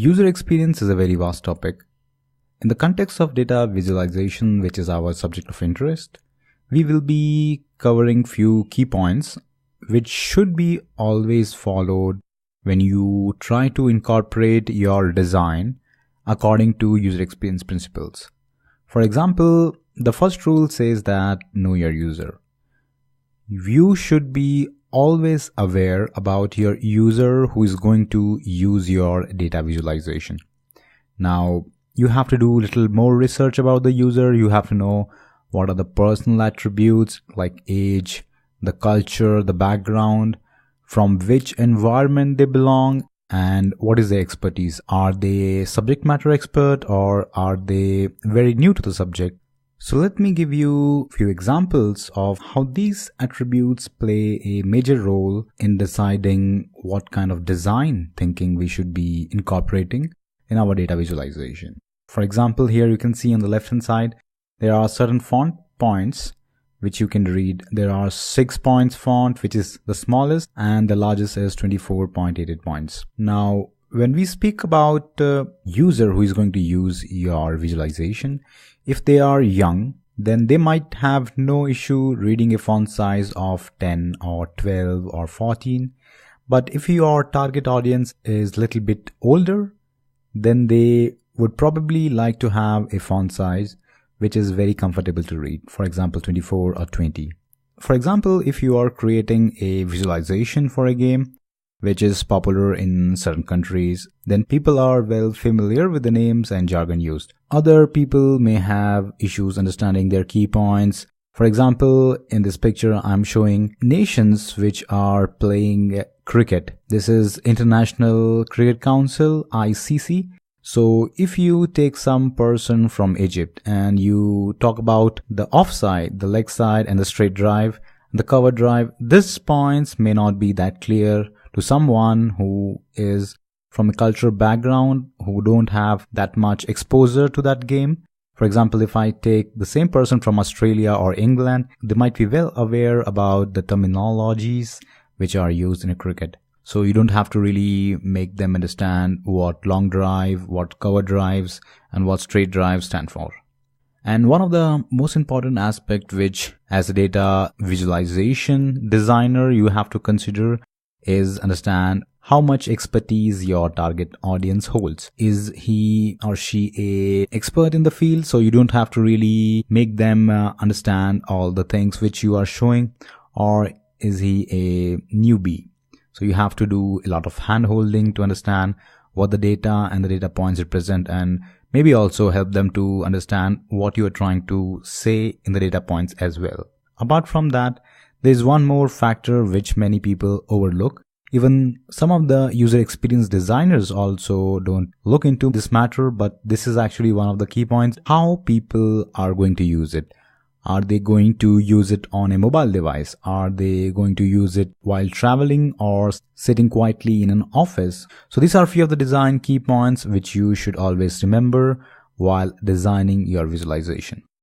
User experience is a very vast topic. In the context of data visualization, which is our subject of interest, we will be covering few key points which should be always followed when you try to incorporate your design according to user experience principles. For example, the first rule says that know your user. You should be always aware about your user who is going to use your data visualization. Now, you have to do a little more research about the user. You have to know what are the personal attributes like age, the culture, the background, from which environment they belong, and what is their expertise. Are they subject matter expert or are they very new to the subject? So let me give you a few examples of how these attributes play a major role in deciding what kind of design thinking we should be incorporating in our data visualization. For example, here you can see on the left hand side, there are certain font points which you can read. There are 6 points font, which is the smallest, and the largest is 24.88 points. Now, when we speak about the user who is going to use your visualization, if they are young, then they might have no issue reading a font size of 10 or 12 or 14. But if your target audience is a little bit older, then they would probably like to have a font size which is very comfortable to read, for example 24 or 20. For example, if you are creating a visualization for a game which is popular in certain countries, then people are well familiar with the names and jargon used. Other people may have issues understanding their key points. For example, in this picture I'm showing nations which are playing cricket. This is International Cricket Council, ICC. So if you take some person from Egypt and you talk about the offside, the leg side and the straight drive, the cover drive, these points may not be that clear to someone who is from a cultural background, who don't have that much exposure to that game. For example, if I take the same person from Australia or England, they might be well aware about the terminologies which are used in a cricket. So you don't have to really make them understand what long drive, what cover drives, and what straight drives stand for. And one of the most important aspects which as a data visualization designer you have to consider is understand how much expertise your target audience holds. Is he or she a expert in the field? So you don't have to really make them understand all the things which you are showing, or is he a newbie? So you have to do a lot of hand holding to understand what the data and the data points represent, and maybe also help them to understand what you are trying to say in the data points as well. Apart from that, there is one more factor which many people overlook. Even some of the user experience designers also don't look into this matter, but this is actually one of the key points: how people are going to use it. Are they going to use it on a mobile device? Are they going to use it while traveling or sitting quietly in an office? So these are a few of the design key points which you should always remember while designing your visualization.